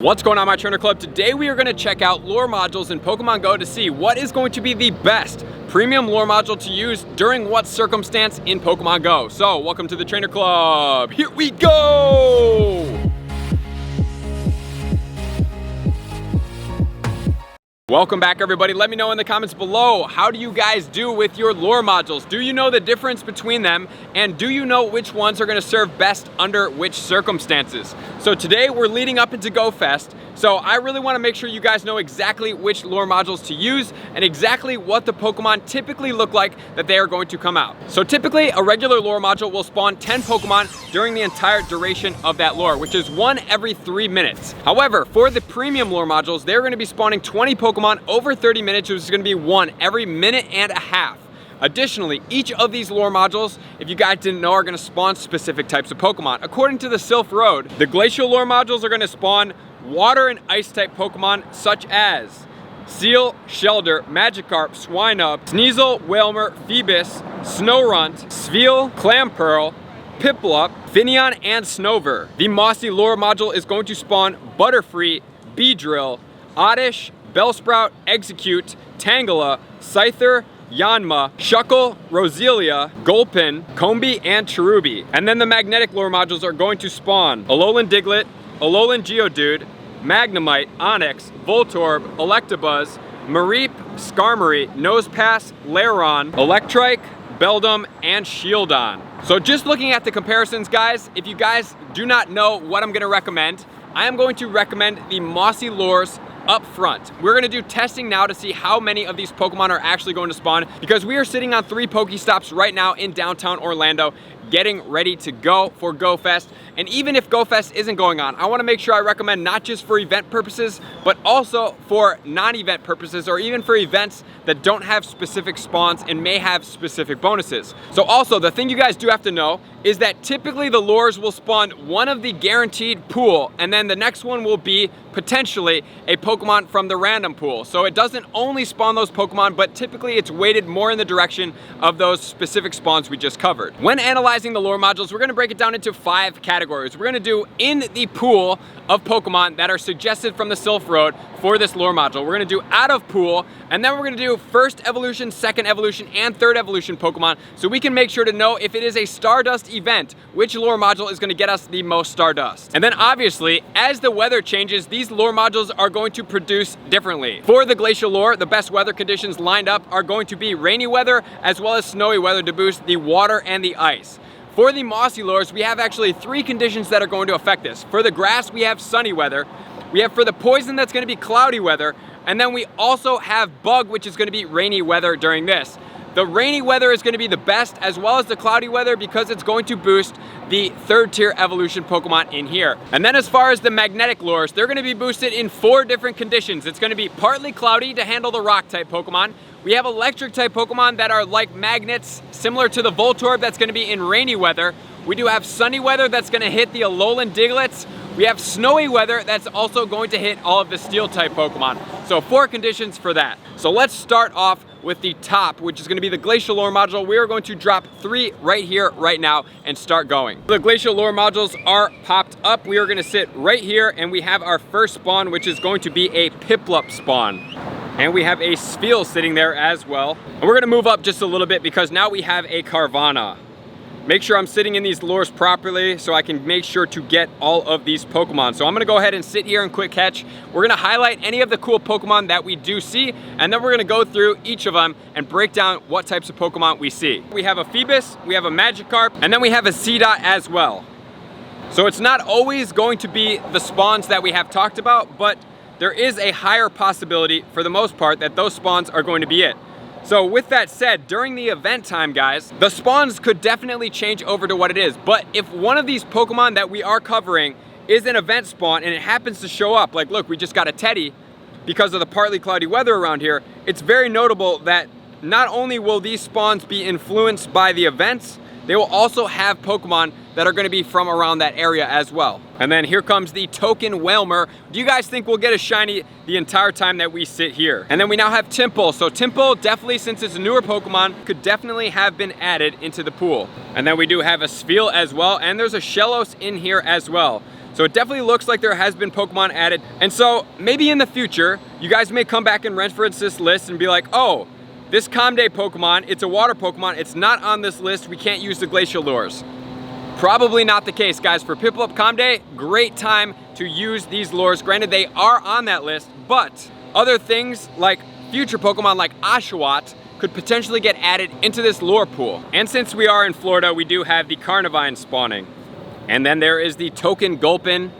What's going on, my trainer club? Today we are going to check out lure modules in Pokemon Go to see what is going to be the best premium lure module to use during what circumstance in Pokemon Go. So welcome to the trainer club. Here we go. Welcome back, everybody. Let me know in the comments below, how do you guys do with your lure modules? Do you know the difference between them? And do you know which ones are gonna serve best under which circumstances? So today we're leading up into Go Fest. So I really wanna make sure you guys know exactly which lure modules to use and exactly what the Pokemon typically look like that they are going to come out. So typically a regular lure module will spawn 10 Pokemon during the entire duration of that lure, which is one every 3 minutes. However, for the premium lure modules, they're gonna be spawning 20 Pokemon over 30 minutes, which is going to be one every minute and a half. Additionally, each of these lure modules, if you guys didn't know, are going to spawn specific types of Pokemon. According to the Sylph Road, the Glacial Lure modules are going to spawn water and ice type Pokemon such as Seal, Shelder, Magikarp, Swinub, Sneasel, Whalmer, Phoebus, Snorunt, Sveal, Clamperl, Piplup, Finneon, and Snover. The Mossy Lure module is going to spawn Butterfree, Beedrill, Oddish, Bellsprout, Execute, Tangela, Scyther, Yanma, Shuckle, Roselia, Gulpin, Combee, and Cherubi. And then the magnetic lure modules are going to spawn Alolan Diglett, Alolan Geodude, Magnemite, Onix, Voltorb, Electabuzz, Mareep, Skarmory, Nosepass, Lairon, Electrike, Beldum, and Shieldon. So just looking at the comparisons, guys, if you guys do not know what I'm gonna recommend, I am going to recommend the Mossy Lures up front. We're gonna do testing now to see how many of these Pokemon are actually going to spawn, because we are sitting on 3 Pokestops right now in downtown Orlando, getting ready to go for Go Fest. And even if Go Fest isn't going on, I wanna make sure I recommend not just for event purposes, but also for non-event purposes, or even for events that don't have specific spawns and may have specific bonuses. So also, the thing you guys do have to know is that typically the lures will spawn one of the guaranteed pool, and then the next one will be potentially a Pokemon from the random pool. So it doesn't only spawn those Pokemon, but typically it's weighted more in the direction of those specific spawns we just covered. When analyzing the lure modules, we're gonna break it down into 5 categories. We're gonna do in the pool of Pokemon that are suggested from the Sylph Road for this lure module. We're gonna do out of pool, and then we're gonna do first evolution, second evolution, and third evolution Pokemon, so we can make sure to know if it is a Stardust event, which lure module is gonna get us the most Stardust. And then obviously, as the weather changes, these lure modules are going to produce differently. For the Glacial Lure, the best weather conditions lined up are going to be rainy weather as well as snowy weather to boost the water and the ice. For the Mossy Lures, we have actually 3 conditions that are going to affect this. For the grass, we have sunny weather. We have for the poison, that's gonna be cloudy weather. And then we also have bug, which is gonna be rainy weather during this. The rainy weather is gonna be the best, as well as the cloudy weather, because it's going to boost the 3rd tier evolution Pokemon in here. And then as far as the magnetic lures, they're gonna be boosted in 4 different conditions. It's gonna be partly cloudy to handle the rock type Pokemon. We have electric type Pokemon that are like magnets, similar to the Voltorb, that's gonna be in rainy weather. We do have sunny weather that's gonna hit the Alolan Diglets. We have snowy weather that's also going to hit all of the steel type Pokemon. So 4 conditions for that. So let's start off with the top, which is gonna be the Glacial Lure module. We are going to drop 3 right here, right now, and start going. The Glacial Lure modules are popped up. We are gonna sit right here, and we have our first spawn, which is going to be a Piplup spawn. And we have a Sveal sitting there as well. And we're gonna move up just a little bit, because now we have a Carvanha. Make sure I'm sitting in these lures properly so I can make sure to get all of these Pokemon. So I'm gonna go ahead and sit here and quick catch. We're gonna highlight any of the cool Pokemon that we do see, and then we're gonna go through each of them and break down what types of Pokemon we see. We have a Phoebus, we have a Magikarp, and then we have a Seedot as well. So it's not always going to be the spawns that we have talked about, but there is a higher possibility, for the most part, that those spawns are going to be it. So with that said, during the event time, guys, the spawns could definitely change over to what it is. But if one of these Pokemon that we are covering is an event spawn and it happens to show up, like look, we just got a Teddy because of the partly cloudy weather around here, it's very notable that not only will these spawns be influenced by the events, they will also have Pokemon that are gonna be from around that area as well. And then here comes the token Whalmer. Do you guys think we'll get a shiny the entire time that we sit here? And then we now have Temple. So Temple, definitely, since it's a newer Pokemon, could definitely have been added into the pool. And then we do have a Sveal as well, and there's a Shellos in here as well. So it definitely looks like there has been Pokemon added. And so maybe in the future, you guys may come back and reference this list and be like, oh, this Comday Pokemon, it's a water Pokemon, it's not on this list, we can't use the Glacial Lures. Probably not the case, guys. For Piplup Comday, great time to use these lures. Granted, they are on that list, but other things like future Pokemon like Oshawott could potentially get added into this lure pool. And since we are in Florida, we do have the Carnivine spawning. And then there is the Token Gulpin,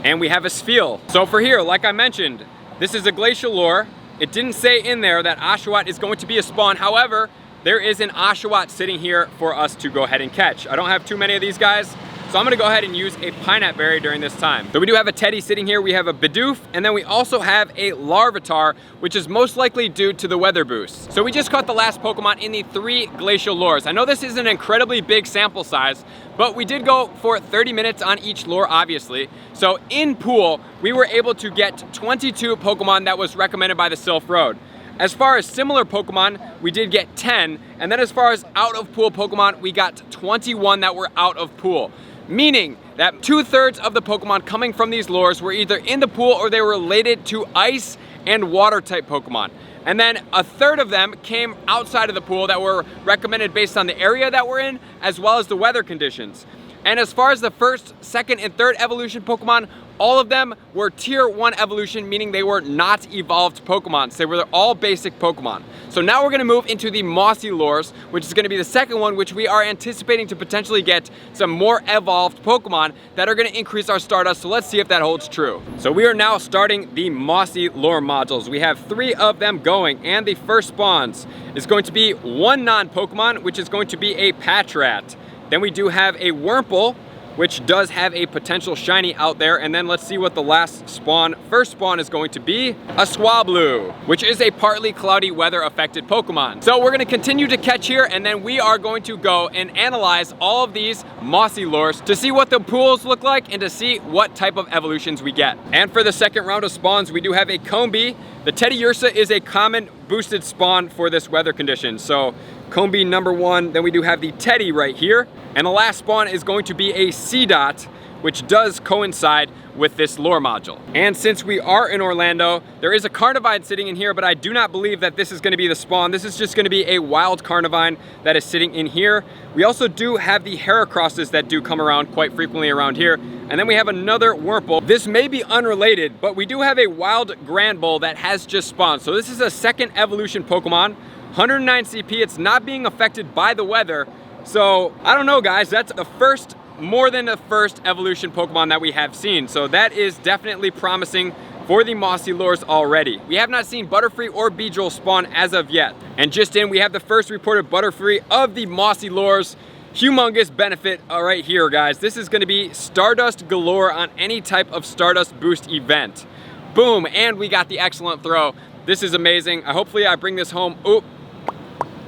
and we have a Spheal. So for here, like I mentioned, this is a Glacial Lure. It didn't say in there that Oshawott is going to be a spawn. However, there is an Oshawott sitting here for us to go ahead and catch. I don't have too many of these guys, so I'm gonna go ahead and use a Pineapple Berry during this time. So we do have a Teddy sitting here, we have a Bidoof, and then we also have a Larvitar, which is most likely due to the weather boost. So we just caught the last Pokemon in the 3 Glacial Lures. I know this is an incredibly big sample size, but we did go for 30 minutes on each lure, obviously. So in pool, we were able to get 22 Pokemon that was recommended by the Silph Road. As far as similar Pokemon, we did get 10, and then as far as out of pool Pokemon, we got 21 that were out of pool. Meaning that 2/3 of the Pokemon coming from these lures were either in the pool or they were related to ice and water type Pokemon. And then 1/3 of them came outside of the pool that were recommended based on the area that we're in, as well as the weather conditions. And as far as the first, second, and third evolution Pokemon, all of them were tier 1 evolution, meaning they were not evolved Pokemon. So they were all basic Pokemon. So now we're gonna move into the Mossy Lures, which is gonna be the second one, which we are anticipating to potentially get some more evolved Pokemon that are gonna increase our Stardust. So let's see if that holds true. So we are now starting the Mossy Lure modules. We have 3 of them going, and the first spawns is going to be one non-Pokemon, which is going to be a Patrat. Then we do have a Wurmple, which does have a potential shiny out there. And then let's see what the last spawn, first spawn is going to be. A Swablu, which is a partly cloudy weather affected Pokemon. So we're gonna continue to catch here, and then we are going to go and analyze all of these Mossy Lures to see what the pools look like and to see what type of evolutions we get. And for the second round of spawns, we do have a Combee. The Teddy Ursa is a common boosted spawn for this weather condition. So Combee number 1, then we do have the Teddy right here. And the last spawn is going to be a Seedot, which does coincide with this lure module. And since we are in Orlando, there is a Carnivine sitting in here, but I do not believe that this is gonna be the spawn. This is just gonna be a wild Carnivine that is sitting in here. We also do have the Heracrosses that do come around quite frequently around here. And then we have another Wurmple. This may be unrelated, but we do have a wild Granbull that has just spawned. So this is a second evolution Pokemon, 109 CP. It's not being affected by the weather. So I don't know, guys, that's the first, more than the first evolution Pokemon that we have seen. So that is definitely promising for the Mossy Lures already. We have not seen Butterfree or Beedrill spawn as of yet. And just in, we have the first reported Butterfree of the Mossy Lures. Humongous benefit right here, guys. This is gonna be Stardust galore on any type of Stardust boost event. Boom, and we got the excellent throw. This is amazing. Hopefully I bring this home. Oop.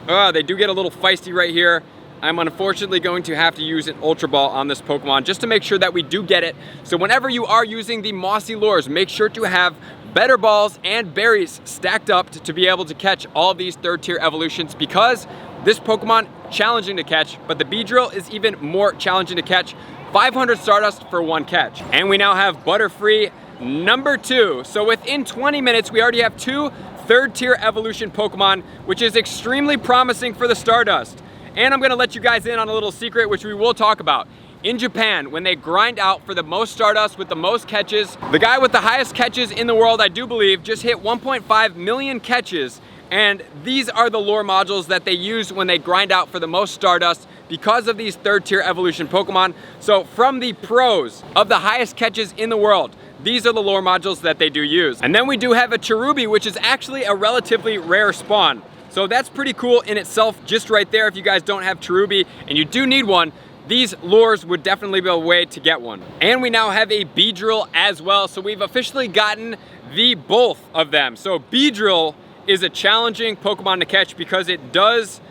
They do get a little feisty right here. I'm unfortunately going to have to use an Ultra Ball on this Pokemon just to make sure that we do get it. So whenever you are using the Mossy Lures, make sure to have better balls and berries stacked up to be able to catch all of these 3rd tier evolutions, because this Pokemon, challenging to catch, but the Beedrill is even more challenging to catch. 500 Stardust for 1 catch. And we now have Butterfree number 2. So within 20 minutes, we already have 2 3rd tier evolution Pokemon, which is extremely promising for the Stardust. And I'm gonna let you guys in on a little secret, which we will talk about. In Japan, when they grind out for the most Stardust with the most catches, the guy with the highest catches in the world, I do believe, just hit 1.5 million catches. And these are the lure modules that they use when they grind out for the most Stardust because of these 3rd tier evolution Pokemon. So from the pros of the highest catches in the world, these are the lure modules that they do use. And then we do have a Cherubi, which is actually a relatively rare spawn. So that's pretty cool in itself, just right there. If you guys don't have Cherubi and you do need one, these lures would definitely be a way to get one. And we now have a Beedrill as well. So we've officially gotten the both of them. So Beedrill is a challenging Pokemon to catch because it does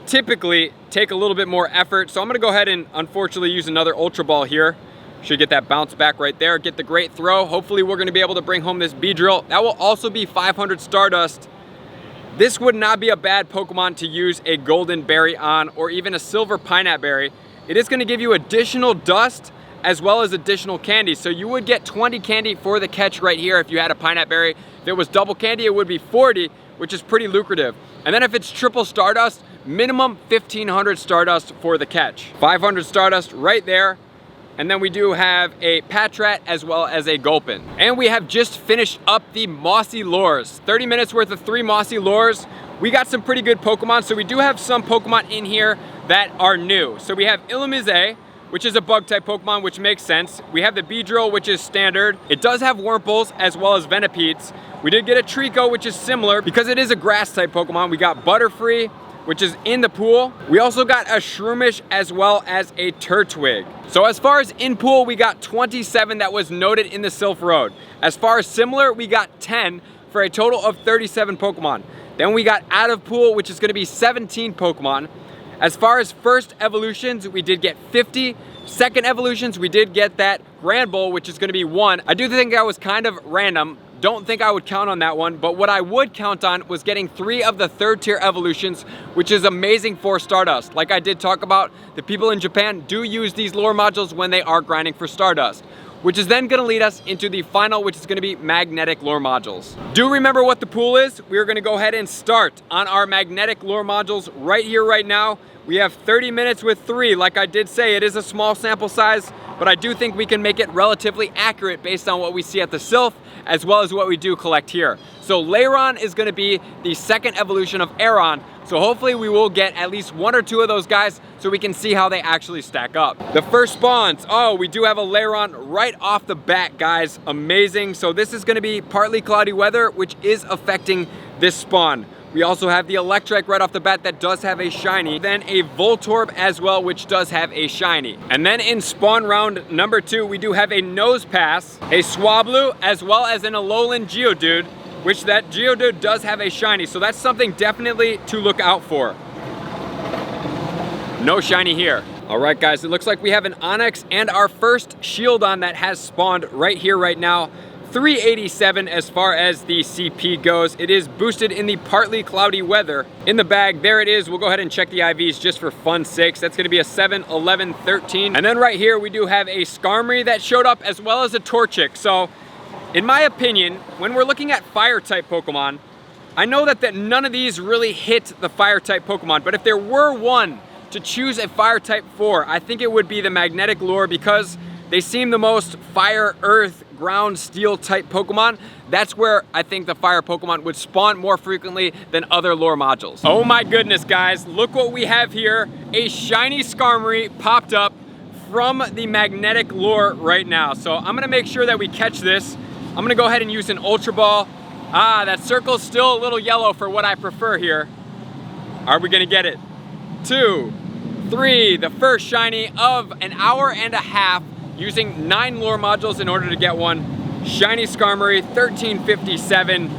typically take a little bit more effort. So I'm gonna go ahead and unfortunately use another Ultra Ball here. Should get that bounce back right there, get the great throw. Hopefully we're gonna be able to bring home this Beedrill. That will also be 500 Stardust. This would not be a bad Pokemon to use a Golden Berry on, or even a Silver Pineapple Berry. It is gonna give you additional dust as well as additional candy. So you would get 20 candy for the catch right here if you had a pineapple berry. If it was double candy, it would be 40, which is pretty lucrative. And then if it's triple Stardust, minimum 1,500 Stardust for the catch. 500 Stardust right there. And then we do have a Patrat as well as a Gulpin. And we have just finished up the Mossy Lures. 30 minutes worth of 3 Mossy Lures. We got some pretty good Pokemon. So we do have some Pokemon in here that are new. So we have Illumise, which is a bug type Pokemon, which makes sense. We have the Beedrill, which is standard. It does have Wurmples as well as Venopedes. We did get a Trico, which is similar because it is a grass type Pokemon. We got Butterfree, which is in the pool. We also got a Shroomish as well as a Turtwig. So as far as in pool, we got 27 that was noted in the Sylph Road. As far as similar, we got 10 for a total of 37 Pokemon. Then we got out of pool, which is gonna be 17 Pokemon. As far as first evolutions, we did get 50. Second evolutions, we did get that Grand Bull, which is gonna be 1. I do think that was kind of random. Don't think I would count on that one, but what I would count on was getting 3 of the 3rd tier evolutions, which is amazing for Stardust. Like I did talk about, the people in Japan do use these lure modules when they are grinding for Stardust, which is then gonna lead us into the final, which is gonna be magnetic lure modules. Do remember what the pool is? We're gonna go ahead and start on our magnetic lure modules right here, right now. We have 30 minutes with 3. Like I did say, it is a small sample size, but I do think we can make it relatively accurate based on what we see at the Sylph, as well as what we do collect here. So Lairon is gonna be the 2nd evolution of Aeron. So hopefully we will get at least 1 or 2 of those guys so we can see how they actually stack up. The first spawns, oh, we do have a Lairon right off the bat, guys. Amazing. So this is gonna be partly cloudy weather, which is affecting this spawn. We also have the Electrike right off the bat that does have a shiny. Then a Voltorb as well, which does have a shiny. And then in spawn round number 2, we do have a Nosepass, a Swablu, as well as an Alolan Geodude, which that Geodude does have a shiny. So that's something definitely to look out for. No shiny here. All right, guys, it looks like we have an Onix and our first Shieldon that has spawned right here, right now. 387 as far as the CP goes. It is boosted in the partly cloudy weather. In the bag, there it is. We'll go ahead and check the IVs just for fun's sakes. That's gonna be a 7, 11, 13. And then right here, we do have a Skarmory that showed up as well as a Torchic. So, in my opinion, when we're looking at fire type Pokemon, I know that none of these really hit the fire type Pokemon, but if there were one to choose a fire type for, I think it would be the magnetic lure because they seem the most fire, earth, ground, steel type Pokemon. That's where I think the fire Pokemon would spawn more frequently than other lure modules. Oh my goodness, guys, look what we have here. A shiny Skarmory popped up from the magnetic lure right now. So I'm gonna make sure that we catch this. I'm gonna go ahead and use an Ultra Ball. Ah, that circle's still a little yellow for what I prefer here. Are we gonna get it? 2, 3, the first shiny of an hour and a half, using 9 lure modules in order to get one. Shiny Skarmory, 1357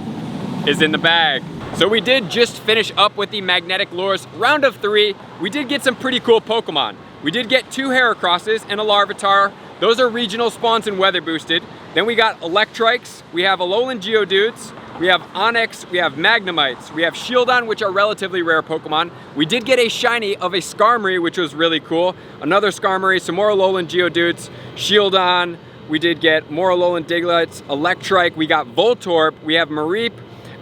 is in the bag. So we did just finish up with the magnetic lures. Round of 3, we did get some pretty cool Pokemon. We did get 2 Heracrosses and a Larvitar. Those are regional spawns and weather boosted. Then we got Electrikes, we have Alolan Geodudes, we have Onix, we have Magnemites, we have Shieldon, which are relatively rare Pokemon. We did get a shiny of a Skarmory, which was really cool. Another Skarmory, some more Alolan Geodudes, Shieldon, we did get more Alolan Digletts, Electrike, we got Voltorb, we have Mareep,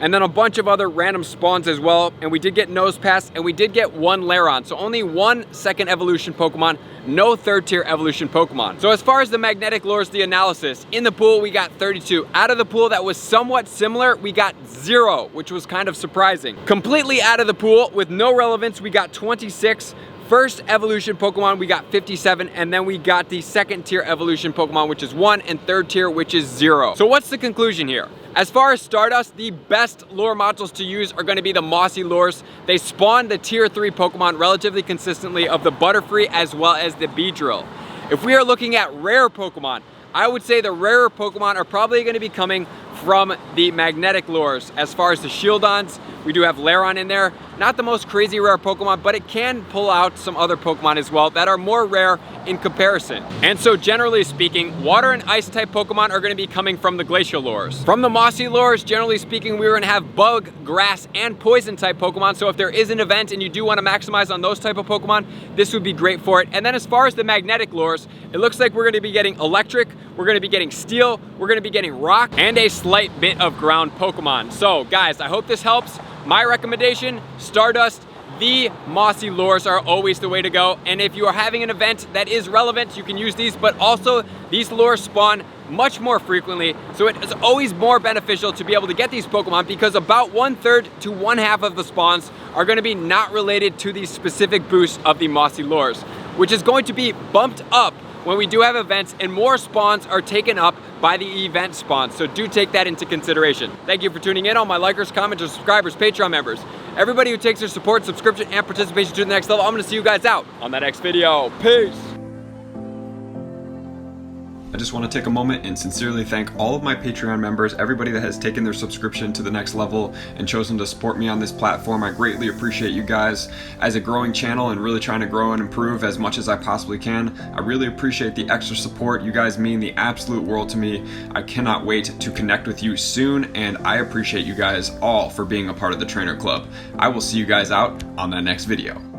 and then a bunch of other random spawns as well. And we did get Nosepass, and we did get 1 Lairon. So only 1 second evolution Pokemon, no 3rd tier evolution Pokemon. So as far as the magnetic lures, the analysis, in the pool we got 32. Out of the pool that was somewhat similar, we got 0, which was kind of surprising. Completely out of the pool with no relevance, we got 26. First evolution Pokemon, we got 57, and then we got the 2nd tier evolution Pokemon, which is 1, and 3rd tier, which is 0. So what's the conclusion here? As far as Stardust, the best lure modules to use are gonna be the Mossy Lures. They spawn the tier 3 Pokemon relatively consistently of the Butterfree as well as the Beedrill. If we are looking at rare Pokemon, I would say the rarer Pokemon are probably gonna be coming from the magnetic lures. As far as the Shieldons, we do have Lairon in there. not the most crazy rare Pokemon, but it can pull out some other Pokemon as well that are more rare in comparison. And so generally speaking, water and ice type Pokemon are going to be coming from the Glacial Lures. From the Mossy Lures, generally speaking, we're going to have bug, grass, and poison type Pokemon. So if there is an event and you do want to maximize on those type of Pokemon, this would be great for it. And then as far as the magnetic lures, it looks like we're going to be getting electric, we're going to be getting steel, we're going to be getting rock, and a slight bit of ground Pokemon. So guys, I hope this helps. My recommendation, Stardust. The Mossy Lures are always the way to go, and if you are having an event that is relevant, you can use these, but also these lures spawn much more frequently, so it is always more beneficial to be able to get these Pokemon, because about 1/3 to 1/2 of the spawns are going to be not related to these specific boosts of the Mossy Lures, which is going to be bumped up when we do have events and more spawns are taken up by the event spawns. So do take that into consideration. Thank you for tuning in, all my likers, commenters, subscribers, Patreon members, everybody who takes their support, subscription, and participation to the next level. I'm gonna see you guys out on that next video. Peace. I just want to take a moment and sincerely thank all of my Patreon members, everybody that has taken their subscription to the next level and chosen to support me on this platform. I greatly appreciate you guys. As a growing channel and really trying to grow and improve as much as I possibly can, I really appreciate the extra support. You guys mean the absolute world to me. I cannot wait to connect with you soon, and I appreciate you guys all for being a part of the Trainer Club. I will see you guys out on that next video.